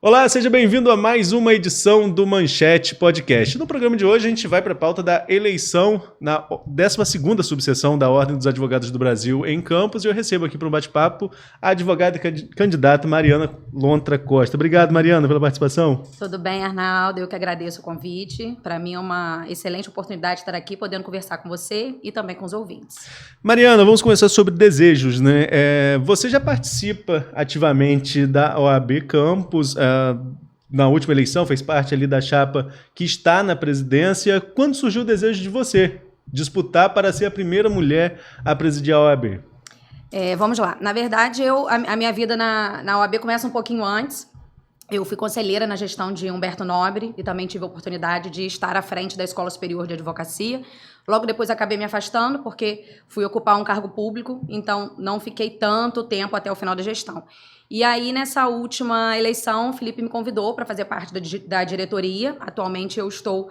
Olá, seja bem-vindo a mais uma edição do Manchete Podcast. No programa de hoje a gente vai para a pauta da eleição na 12ª subseção da Ordem dos Advogados do Brasil em Campos e eu recebo aqui para um bate-papo a advogada e candidata Mariana Lontra Costa. Obrigado, Mariana, pela participação. Tudo bem, Arnaldo, eu que agradeço o convite. Para mim é uma excelente oportunidade de estar aqui podendo conversar com você e também com os ouvintes. Mariana, vamos começar sobre desejos, né? Você já participa ativamente da OAB Campos, na última eleição, fez parte ali da chapa que está na presidência. Quando surgiu o desejo de você disputar para ser a primeira mulher a presidir a OAB? Vamos lá. Na verdade, a minha vida na OAB começa um pouquinho antes. Eu fui conselheira na gestão de Humberto Nobre e também tive a oportunidade de estar à frente da Escola Superior de Advocacia. Logo depois acabei me afastando porque fui ocupar um cargo público, então não fiquei tanto tempo até o final da gestão. E aí, nessa última eleição, o Felipe me convidou para fazer parte da diretoria. Atualmente eu estou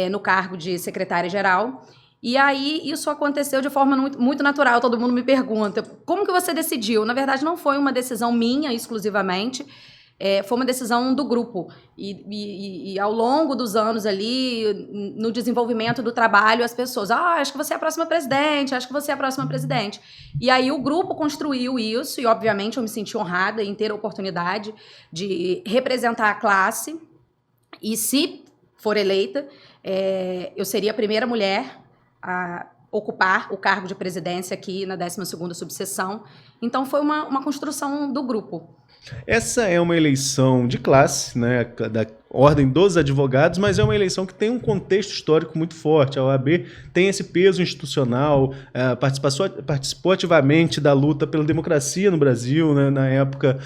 no cargo de secretária-geral. E aí, isso aconteceu de forma muito natural. Todo mundo me pergunta, como que você decidiu? Na verdade, não foi uma decisão minha exclusivamente. Foi uma decisão do grupo e ao longo dos anos ali, no desenvolvimento do trabalho, as pessoas, acho que você é a próxima presidente, acho que você é a próxima presidente. E aí o grupo construiu isso e, obviamente, eu me senti honrada em ter a oportunidade de representar a classe e, se for eleita, eu seria a primeira mulher a ocupar o cargo de presidência aqui na 12ª subseção. Então, foi uma construção do grupo. Essa é uma eleição de classe, né, da Ordem dos Advogados, mas é uma eleição que tem um contexto histórico muito forte. A OAB tem esse peso institucional, participou ativamente da luta pela democracia no Brasil, né, na época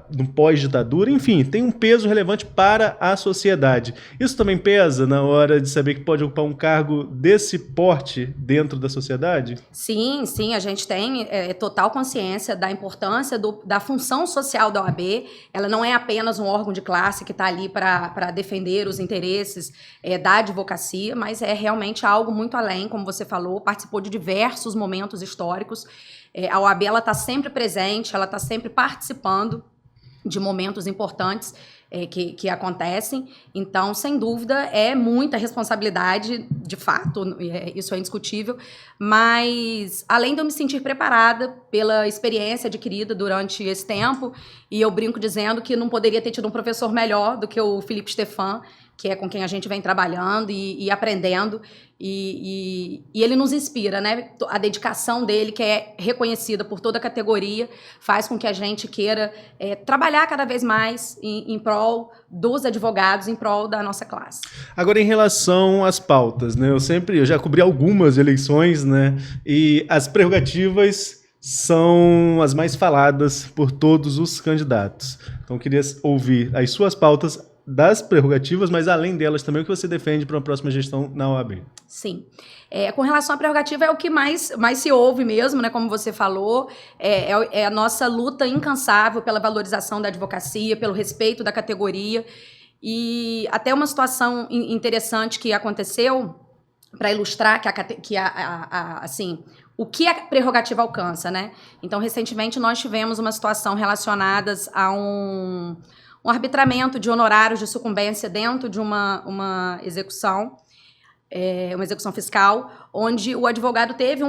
do pós-ditadura, enfim, tem um peso relevante para a sociedade. Isso também pesa na hora de saber que pode ocupar um cargo desse porte dentro da sociedade? Sim, a gente tem total consciência da importância da função social da OAB. Ela não é apenas um órgão de classe que está ali para defender os interesses da advocacia, mas é realmente algo muito além, como você falou, participou de diversos momentos históricos. A OAB está sempre presente, ela está sempre participando de momentos importantes que acontecem. Então, sem dúvida, é muita responsabilidade, de fato, isso é indiscutível, mas além de eu me sentir preparada pela experiência adquirida durante esse tempo, e eu brinco dizendo que não poderia ter tido um professor melhor do que o Felipe Stefan, que é com quem a gente vem trabalhando e aprendendo, e ele nos inspira, né? A dedicação dele, que é reconhecida por toda a categoria, faz com que a gente queira trabalhar cada vez mais em prol dos advogados, em prol da nossa classe. Agora, em relação às pautas, né? Eu já cobri algumas eleições, né? E as prerrogativas são as mais faladas por todos os candidatos. Então, eu queria ouvir as suas pautas das prerrogativas, mas além delas também, o que você defende para uma próxima gestão na OAB? Sim. Com relação à prerrogativa, é o que mais se ouve mesmo, né? Como você falou, é a nossa luta incansável pela valorização da advocacia, pelo respeito da categoria. E até uma situação interessante que aconteceu, para ilustrar assim, o que a prerrogativa alcança, né? Então, recentemente, nós tivemos uma situação relacionada a um arbitramento de honorários de sucumbência dentro de uma execução, uma execução fiscal, onde o advogado teve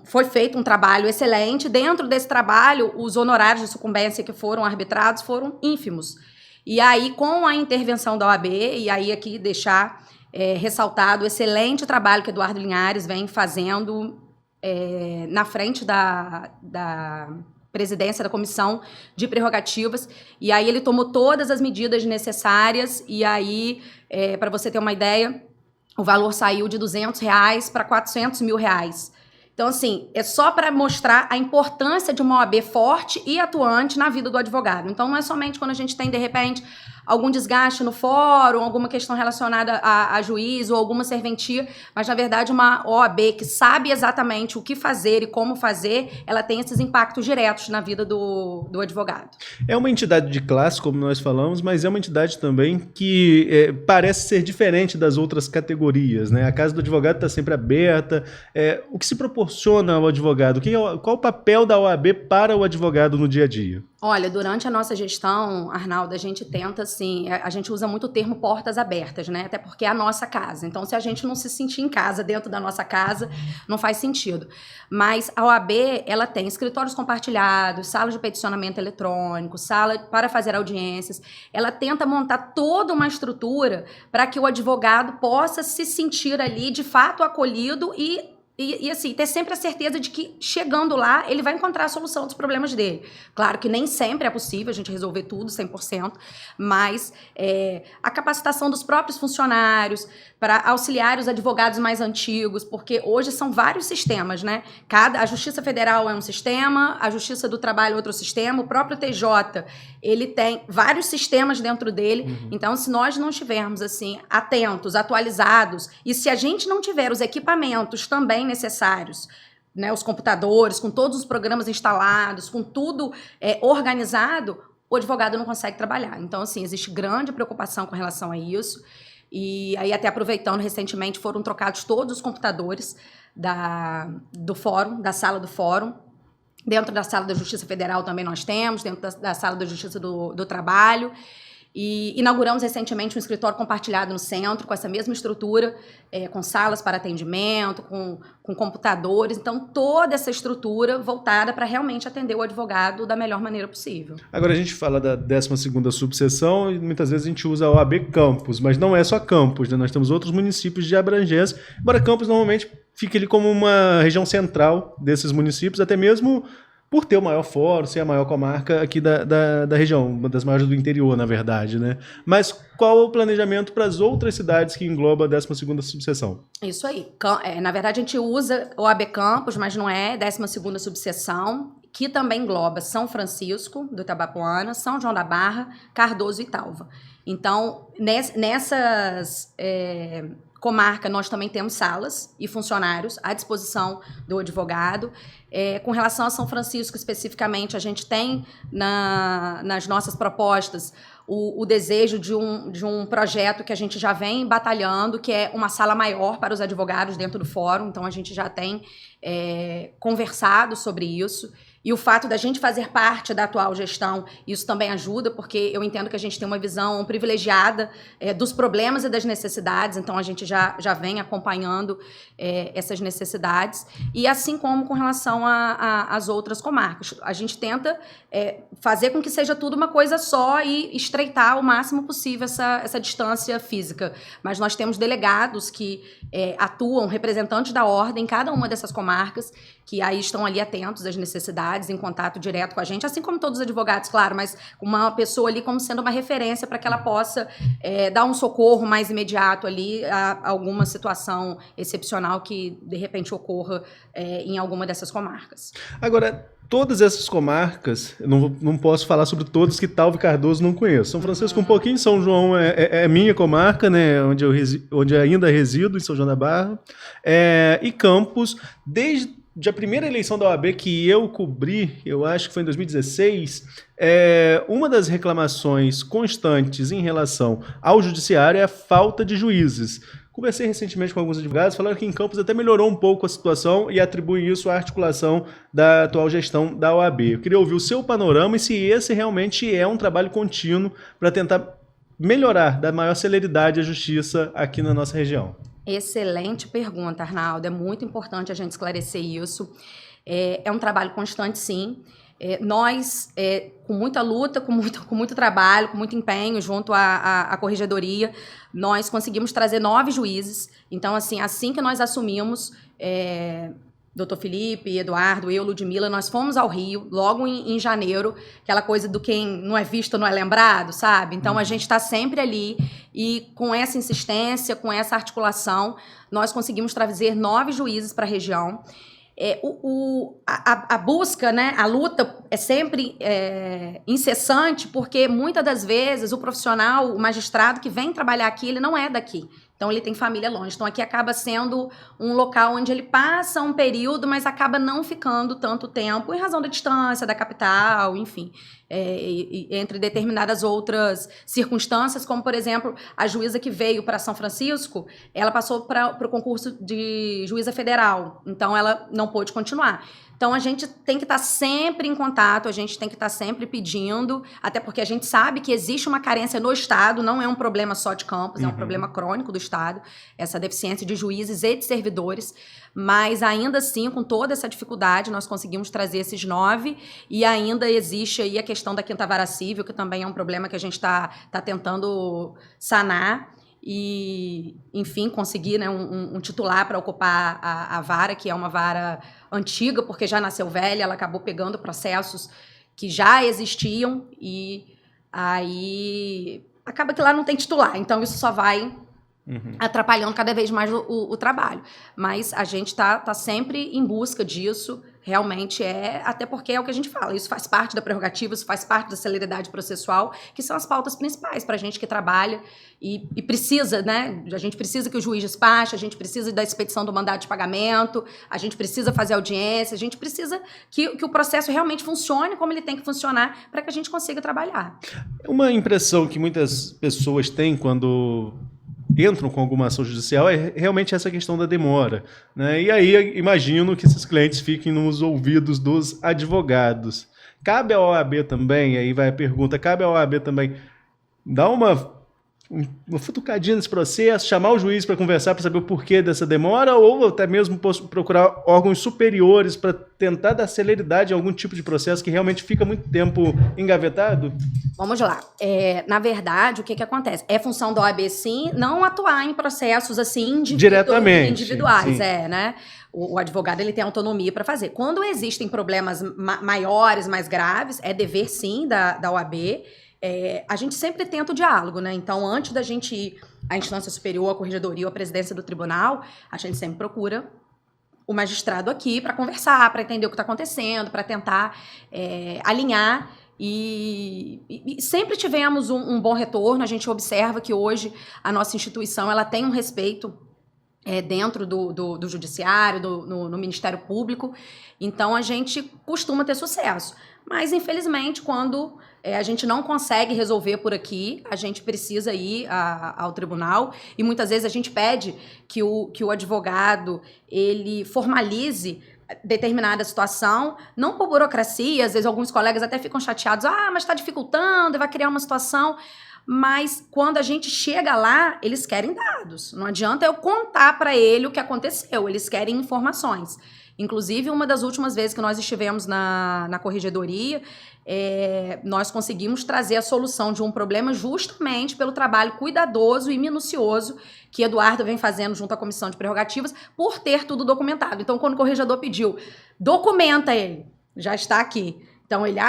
foi feito um trabalho excelente. Dentro desse trabalho, os honorários de sucumbência que foram arbitrados foram ínfimos. E aí, com a intervenção da OAB, e aí aqui deixar ressaltado o excelente trabalho que Eduardo Linhares vem fazendo na frente da presidência da Comissão de Prerrogativas, e aí ele tomou todas as medidas necessárias, e aí, para você ter uma ideia, o valor saiu de R$200 para R$400 mil. Então, assim, é só para mostrar a importância de uma OAB forte e atuante na vida do advogado. Então, não é somente quando a gente tem, de repente, algum desgaste no fórum, alguma questão relacionada a juiz ou alguma serventia, mas, na verdade, uma OAB que sabe exatamente o que fazer e como fazer, ela tem esses impactos diretos na vida do advogado. É uma entidade de classe, como nós falamos, mas é uma entidade também que parece ser diferente das outras categorias, né? A casa do advogado está sempre aberta. O que se proporciona ao advogado? Qual o papel da OAB para o advogado no dia a dia? Olha, durante a nossa gestão, Arnaldo, a gente tenta, assim, a gente usa muito o termo portas abertas, né? Até porque é a nossa casa. Então, se a gente não se sentir em casa dentro da nossa casa, não faz sentido. Mas a OAB, ela tem escritórios compartilhados, sala de peticionamento eletrônico, sala para fazer audiências. Ela tenta montar toda uma estrutura para que o advogado possa se sentir ali, de fato, acolhido e assim, ter sempre a certeza de que, chegando lá, ele vai encontrar a solução dos problemas dele. Claro que nem sempre é possível a gente resolver tudo 100%, mas a capacitação dos próprios funcionários para auxiliar os advogados mais antigos, porque hoje são vários sistemas, né? A Justiça Federal é um sistema, a Justiça do Trabalho é outro sistema, o próprio TJ, ele tem vários sistemas dentro dele. Então, se nós não estivermos, assim, atentos, atualizados, e se a gente não tiver os equipamentos também necessários, né, os computadores, com todos os programas instalados, com tudo organizado, o advogado não consegue trabalhar. Então, assim, existe grande preocupação com relação a isso. E aí, até aproveitando, recentemente foram trocados todos os computadores do fórum, da sala do fórum. Dentro da sala da Justiça Federal também nós temos, dentro da sala da Justiça do Trabalho. E inauguramos recentemente um escritório compartilhado no centro, com essa mesma estrutura, com salas para atendimento, com computadores. Então, toda essa estrutura voltada para realmente atender o advogado da melhor maneira possível. Agora, a gente fala da 12ª subseção e muitas vezes a gente usa a OAB Campos, mas não é só Campos, né? Nós temos outros municípios de abrangência, embora Campos normalmente fique ali como uma região central desses municípios, até mesmo por ter o maior fórum, ser a maior comarca aqui da região, uma das maiores do interior, na verdade, né? Mas qual o planejamento para as outras cidades que engloba a 12ª subseção? Isso aí. Na verdade, a gente usa o OAB Campos, mas não é 12ª subseção, que também engloba São Francisco, do Itabapoana, São João da Barra, Cardoso e Talva. Então, nessas comarca, nós também temos salas e funcionários à disposição do advogado. Com relação a São Francisco, especificamente, a gente tem nas nossas propostas o desejo de um projeto que a gente já vem batalhando, que é uma sala maior para os advogados dentro do fórum. Então, a gente já tem conversado sobre isso. E o fato da gente fazer parte da atual gestão, isso também ajuda, porque eu entendo que a gente tem uma visão privilegiada dos problemas e das necessidades, então a gente já vem acompanhando essas necessidades. E assim como com relação às outras comarcas. A gente tenta fazer com que seja tudo uma coisa só e estreitar o máximo possível essa distância física. Mas nós temos delegados que atuam, representantes da ordem em cada uma dessas comarcas, que aí estão ali atentos às necessidades, em contato direto com a gente, assim como todos os advogados, claro, mas uma pessoa ali como sendo uma referência para que ela possa dar um socorro mais imediato ali a alguma situação excepcional que, de repente, ocorra em alguma dessas comarcas. Agora, todas essas comarcas, eu não posso falar sobre todas que Talva e Cardoso não conheço. São Francisco um pouquinho, São João é minha comarca, né, onde ainda resido, em São João da Barra, e Campos, desde a primeira eleição da OAB que eu cobri, eu acho que foi em 2016, uma das reclamações constantes em relação ao judiciário é a falta de juízes. Conversei recentemente com alguns advogados, falaram que em Campos até melhorou um pouco a situação e atribuem isso à articulação da atual gestão da OAB. Eu queria ouvir o seu panorama e se esse realmente é um trabalho contínuo para tentar melhorar, dar maior celeridade à justiça aqui na nossa região. Excelente pergunta, Arnaldo. É muito importante a gente esclarecer isso. É um trabalho constante, sim. Nós, com muita luta, com muito trabalho, com muito empenho junto à Corregedoria, nós conseguimos trazer 9 juízes. Então, assim que nós assumimos, Dr. Felipe, Eduardo, eu, Ludmila, nós fomos ao Rio, logo em janeiro, aquela coisa do quem não é visto não é lembrado, sabe? Então, a gente está sempre ali e com essa insistência, com essa articulação, nós conseguimos trazer 9 juízes para a região. A busca, né, a luta é sempre incessante, porque muitas das vezes o profissional, o magistrado que vem trabalhar aqui, ele não é daqui. Então, ele tem família longe. Então, aqui acaba sendo um local onde ele passa um período, mas acaba não ficando tanto tempo, em razão da distância, da capital, enfim, entre determinadas outras circunstâncias, como, por exemplo, a juíza que veio para São Francisco, ela passou para o concurso de juíza federal, então ela não pôde continuar. Então, a gente tem que estar sempre em contato, a gente tem que estar sempre pedindo, até porque a gente sabe que existe uma carência no Estado, não é um problema só de Campos, é um problema crônico do Estado, essa deficiência de juízes e de servidores, mas ainda assim, com toda essa dificuldade, nós conseguimos trazer esses 9, e ainda existe aí a questão da quinta vara civil, que também é um problema que a gente está tentando sanar, e, enfim, conseguir, né, um titular para ocupar a vara, que é uma vara antiga, porque já nasceu velha, ela acabou pegando processos que já existiam, e aí acaba que lá não tem titular, então isso só vai atrapalhando cada vez mais o trabalho. Mas a gente tá sempre em busca disso, realmente até porque é o que a gente fala, isso faz parte da prerrogativa, isso faz parte da celeridade processual, que são as pautas principais para a gente que trabalha e precisa, né? A gente precisa que o juiz despache, a gente precisa da expedição do mandado de pagamento, a gente precisa fazer audiência, a gente precisa que o processo realmente funcione como ele tem que funcionar para que a gente consiga trabalhar. Uma impressão que muitas pessoas têm quando entram com alguma ação judicial é realmente essa questão da demora, né? E aí imagino que esses clientes fiquem nos ouvidos dos advogados. Cabe ao OAB também, aí vai a pergunta, cabe ao OAB também dar uma futucadinha nesse processo, chamar o juiz para conversar para saber o porquê dessa demora, ou até mesmo procurar órgãos superiores para tentar dar celeridade em algum tipo de processo que realmente fica muito tempo engavetado? Vamos lá. Na verdade, o que acontece? É função da OAB, sim, não atuar em processos assim diretamente, individuais, sim. Né? O advogado ele tem autonomia para fazer. Quando existem problemas maiores, mais graves, é dever, sim, da OAB. A gente sempre tenta o diálogo, né? Então, antes da gente ir à instância superior, à corregedoria ou à presidência do tribunal, a gente sempre procura o magistrado aqui para conversar, para entender o que está acontecendo, para tentar alinhar. E sempre tivemos um bom retorno. A gente observa que hoje a nossa instituição ela tem um respeito dentro do judiciário, no Ministério Público. Então, a gente costuma ter sucesso. Mas, infelizmente, quando a gente não consegue resolver por aqui, a gente precisa ir ao tribunal, e muitas vezes a gente pede que o advogado ele formalize determinada situação, não por burocracia, às vezes alguns colegas até ficam chateados, mas está dificultando, vai criar uma situação, mas quando a gente chega lá, eles querem dados, não adianta eu contar para ele o que aconteceu, eles querem informações. Inclusive, uma das últimas vezes que nós estivemos na corregedoria, nós conseguimos trazer a solução de um problema justamente pelo trabalho cuidadoso e minucioso que Eduardo vem fazendo junto à Comissão de Prerrogativas por ter tudo documentado. Então, quando o corregedor pediu, documenta ele, já está aqui. Então, ele,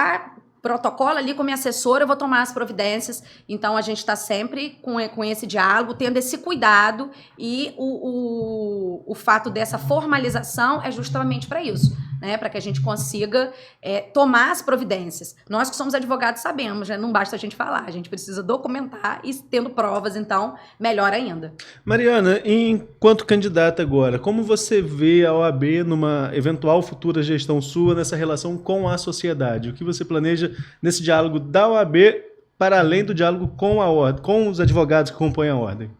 protocolo ali com a minha assessora, eu vou tomar as providências. Então, a gente está sempre com esse diálogo, tendo esse cuidado, e o fato dessa formalização é justamente para isso, né? Para que a gente consiga tomar as providências. Nós que somos advogados sabemos, né? Não basta a gente falar, a gente precisa documentar e tendo provas, então, melhor ainda. Mariana, enquanto candidata agora, como você vê a OAB numa eventual futura gestão sua nessa relação com a sociedade? O que você planeja nesse diálogo da OAB para além do diálogo com a ordem, com os advogados que compõem a ordem?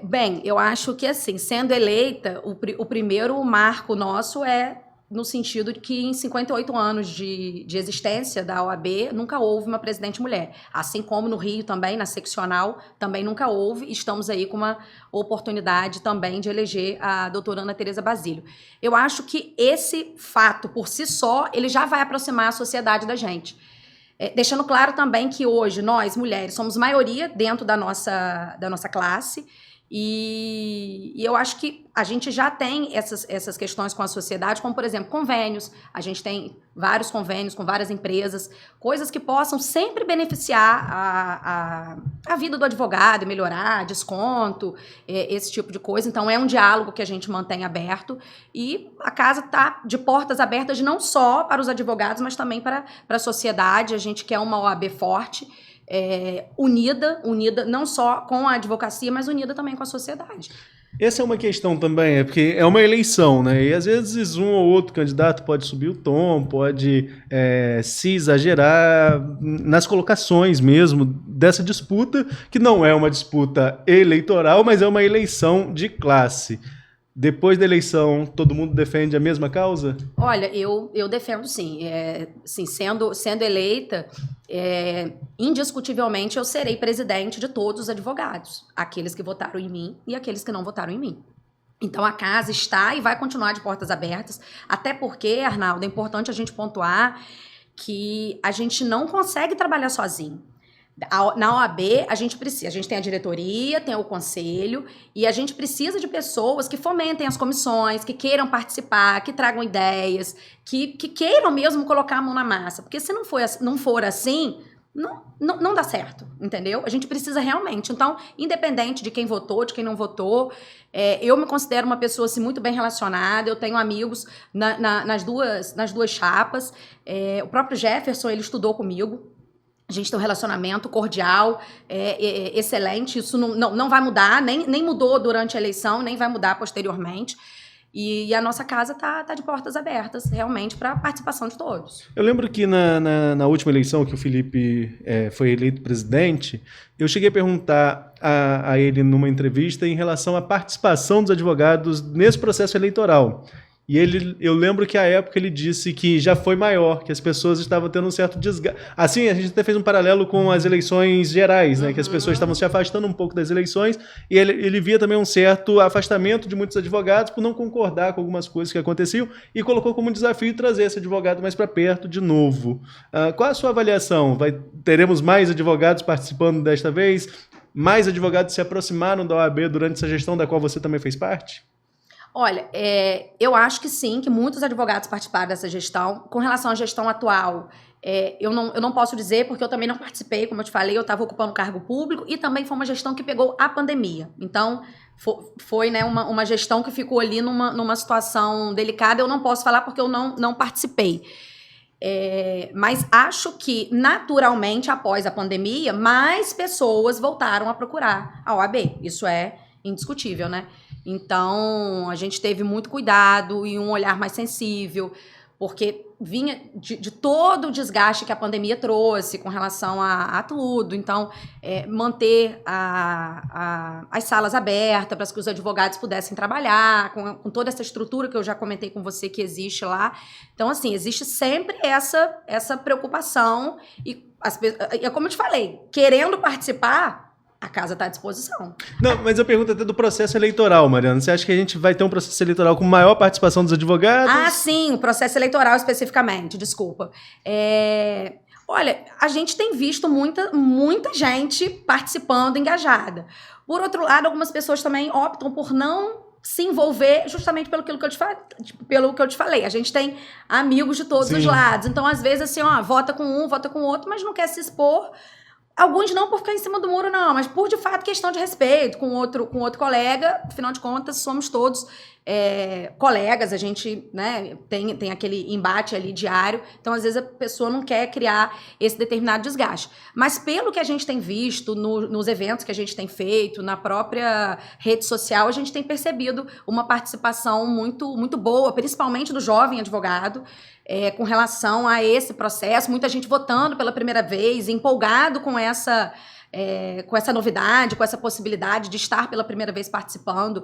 Bem, eu acho que, assim, sendo eleita, o primeiro marco nosso é no sentido de que em 58 anos de existência da OAB, nunca houve uma presidente mulher. Assim como no Rio também, na seccional, também nunca houve. Estamos aí com uma oportunidade também de eleger a doutora Ana Tereza Basílio. Eu acho que esse fato, por si só, ele já vai aproximar a sociedade da gente. Deixando claro também que hoje nós, mulheres, somos maioria dentro da nossa classe, e eu acho que a gente já tem essas questões com a sociedade, como, por exemplo, convênios. A gente tem vários convênios com várias empresas, coisas que possam sempre beneficiar a vida do advogado, melhorar, desconto, esse tipo de coisa. Então, é um diálogo que a gente mantém aberto, e a casa está de portas abertas não só para os advogados, mas também para a sociedade. A gente quer uma OAB forte, unida não só com a advocacia, mas unida também com a sociedade. Essa é uma questão também, porque é uma eleição, né? E às vezes um ou outro candidato pode subir o tom, pode se exagerar nas colocações mesmo dessa disputa, que não é uma disputa eleitoral, mas é uma eleição de classe. Depois da eleição, todo mundo defende a mesma causa? Olha, eu defendo sim. Sim, sendo eleita, indiscutivelmente eu serei presidente de todos os advogados. Aqueles que votaram em mim e aqueles que não votaram em mim. Então, a casa está e vai continuar de portas abertas, até porque, Arnaldo, é importante a gente pontuar que a gente não consegue trabalhar sozinho. Na OAB, a gente tem a diretoria, tem o conselho, e a gente precisa de pessoas que fomentem as comissões, que queiram participar, que tragam ideias, que queiram mesmo colocar a mão na massa. Porque se não for assim, não dá certo, entendeu? A gente precisa realmente. Então, independente de quem votou, de quem não votou, eu me considero uma pessoa assim, muito bem relacionada, eu tenho amigos nas duas chapas. O próprio Jefferson, ele estudou comigo. A gente tem um relacionamento cordial, excelente. Isso não vai mudar, nem mudou durante a eleição, nem vai mudar posteriormente. E a nossa casa tá de portas abertas, realmente, para a participação de todos. Eu lembro que na última eleição que o Felipe foi eleito presidente, eu cheguei a perguntar a ele numa entrevista em relação à participação dos advogados nesse processo eleitoral. E eu lembro que à época ele disse que já foi maior, que as pessoas estavam tendo um certo desgaste. Assim, a gente até fez um paralelo com as eleições gerais, né? Que as pessoas estavam se afastando um pouco das eleições, e ele via também um certo afastamento de muitos advogados por não concordar com algumas coisas que aconteciam, e colocou como desafio trazer esse advogado mais para perto de novo. Qual a sua avaliação? Teremos mais advogados participando desta vez? Mais advogados se aproximaram da OAB durante essa gestão da qual você também fez parte? Olha, eu acho que sim, que muitos advogados participaram dessa gestão. Com relação à gestão atual, eu não posso dizer, porque eu também não participei, como eu te falei, eu estava ocupando cargo público, e também foi uma gestão que pegou a pandemia. Então, foi né, uma gestão que ficou ali numa situação delicada. Eu não posso falar porque eu não participei. Mas acho que, naturalmente, após a pandemia, mais pessoas voltaram a procurar a OAB. Isso é indiscutível, né? Então, a gente teve muito cuidado e um olhar mais sensível, porque vinha de todo o desgaste que a pandemia trouxe com relação a tudo. Então, manter as salas abertas para que os advogados pudessem trabalhar, com toda essa estrutura que eu já comentei com você que existe lá. Então, assim, existe sempre essa preocupação e, como eu te falei, querendo participar, a casa está à disposição. Não, mas eu pergunto até do processo eleitoral, Mariana. Você acha que a gente vai ter um processo eleitoral com maior participação dos advogados? Ah, sim, o processo eleitoral especificamente, desculpa. Olha, a gente tem visto muita gente participando, engajada. Por outro lado, algumas pessoas também optam por não se envolver justamente pelo que eu te falei. A gente tem amigos de todos os lados. Então, às vezes, assim, vota com um, vota com o outro, mas não quer se expor. Alguns não por ficar em cima do muro, não, mas por, de fato, questão de respeito com outro colega. Afinal de contas, somos todos colegas, a gente, né, tem aquele embate ali diário. Então, às vezes, a pessoa não quer criar esse determinado desgaste. Mas pelo que a gente tem visto nos eventos que a gente tem feito, na própria rede social, a gente tem percebido uma participação muito, muito boa, principalmente do jovem advogado, com relação a esse processo, muita gente votando pela primeira vez, empolgado com essa novidade, com essa possibilidade de estar pela primeira vez participando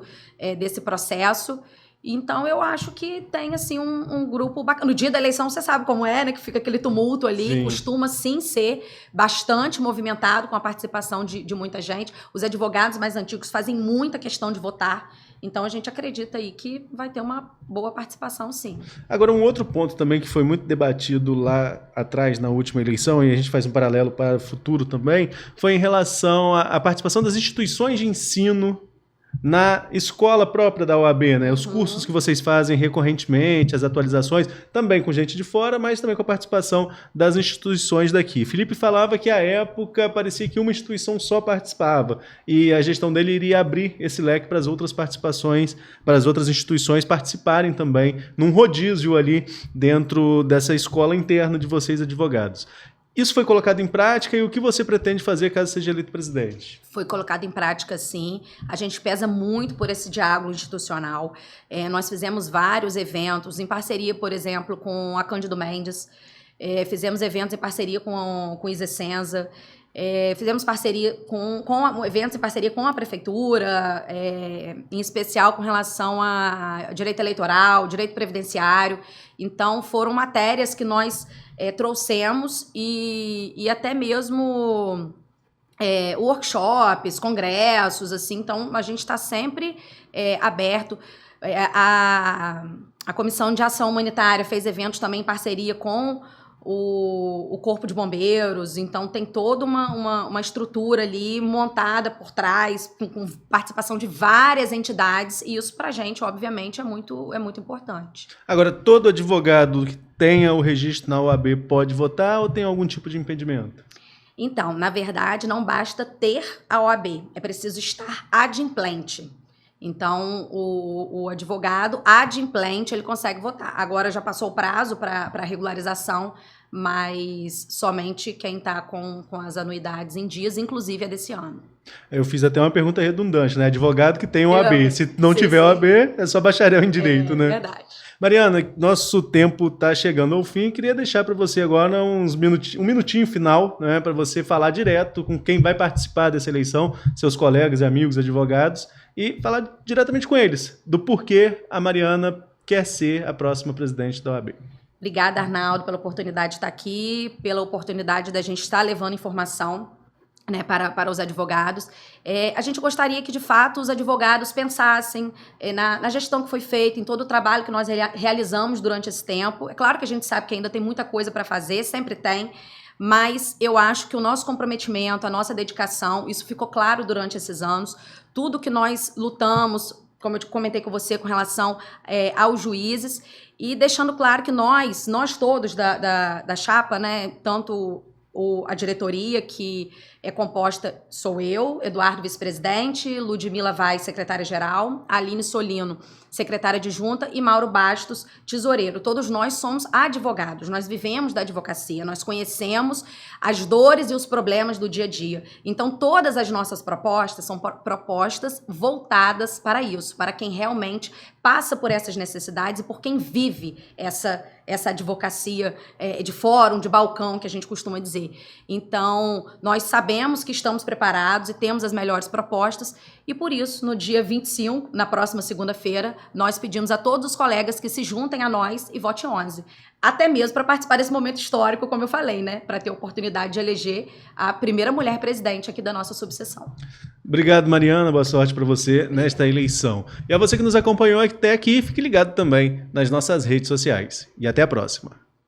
desse processo. Então, eu acho que tem, assim, um grupo bacana. No dia da eleição, você sabe como é, né? Que fica aquele tumulto ali. Sim. Costuma, sim, ser bastante movimentado com a participação de muita gente. Os advogados mais antigos fazem muita questão de votar. Então, a gente acredita aí que vai ter uma boa participação, sim. Agora, um outro ponto também que foi muito debatido lá atrás, na última eleição, e a gente faz um paralelo para o futuro também, foi em relação à participação das instituições de ensino na escola própria da OAB, né? Os cursos que vocês fazem recorrentemente, as atualizações, também com gente de fora, mas também com a participação das instituições daqui. Felipe falava que à época parecia que uma instituição só participava e a gestão dele iria abrir esse leque para as outras participações, para as outras instituições participarem também num rodízio ali dentro dessa escola interna de vocês, advogados. Isso foi colocado em prática e o que você pretende fazer caso seja eleito presidente? Foi colocado em prática, sim. A gente pesa muito por esse diálogo institucional. Nós fizemos vários eventos em parceria, por exemplo, com a Cândido Mendes. Fizemos eventos em parceria com o Isa Senza. Fizemos parceria com eventos em parceria com a prefeitura, em especial com relação a direito eleitoral, direito previdenciário. Então, foram matérias que nós trouxemos e até mesmo workshops, congressos, assim. Então, a gente está sempre aberto. A Comissão de Ação Humanitária fez eventos também em parceria com o Corpo de Bombeiros, então tem toda uma estrutura ali montada por trás, com participação de várias entidades, e isso pra gente, obviamente, é muito importante. Agora, todo advogado que tenha o registro na OAB pode votar ou tem algum tipo de impedimento? Então, na verdade, não basta ter a OAB, é preciso estar adimplente. Então, o advogado adimplente, ele consegue votar. Agora já passou o prazo para regularização, mas somente quem está com as anuidades em dias, inclusive a desse ano. Eu fiz até uma pergunta redundante, né? Advogado que tem OAB. Se não tiver OAB, é só bacharel em direito, né? É verdade. Mariana, nosso tempo está chegando ao fim. Queria deixar para você agora um minutinho final, né, para você falar direto com quem vai participar dessa eleição, seus colegas e amigos advogados, e falar diretamente com eles do porquê a Mariana quer ser a próxima presidente da OAB. Obrigada, Arnaldo, pela oportunidade de estar aqui, pela oportunidade da gente estar levando informação, né, para os advogados. A gente gostaria que, de fato, os advogados pensassem na gestão que foi feita, em todo o trabalho que nós realizamos durante esse tempo. É claro que a gente sabe que ainda tem muita coisa para fazer, sempre tem, mas eu acho que o nosso comprometimento, a nossa dedicação, isso ficou claro durante esses anos. Tudo que nós lutamos, como eu comentei com você, com relação aos juízes, e deixando claro que nós todos da chapa, né, tanto a diretoria, que é composta, sou eu, Eduardo, vice-presidente, Ludmila Vaz, secretária-geral, Aline Solino, secretária adjunta, e Mauro Bastos, tesoureiro. Todos nós somos advogados, nós vivemos da advocacia, nós conhecemos as dores e os problemas do dia a dia. Então, todas as nossas propostas são propostas voltadas para isso, para quem realmente passa por essas necessidades e por quem vive essa advocacia de fórum, de balcão, que a gente costuma dizer. Então, nós sabemos que estamos preparados e temos as melhores propostas, e por isso, no dia 25, na próxima segunda-feira, nós pedimos a todos os colegas que se juntem a nós e vote 11. Até mesmo para participar desse momento histórico, como eu falei, né? Para ter a oportunidade de eleger a primeira mulher presidente aqui da nossa subseção. Obrigado, Mariana. Boa sorte para você nesta eleição. E a você que nos acompanhou até aqui, fique ligado também nas nossas redes sociais. E até a próxima.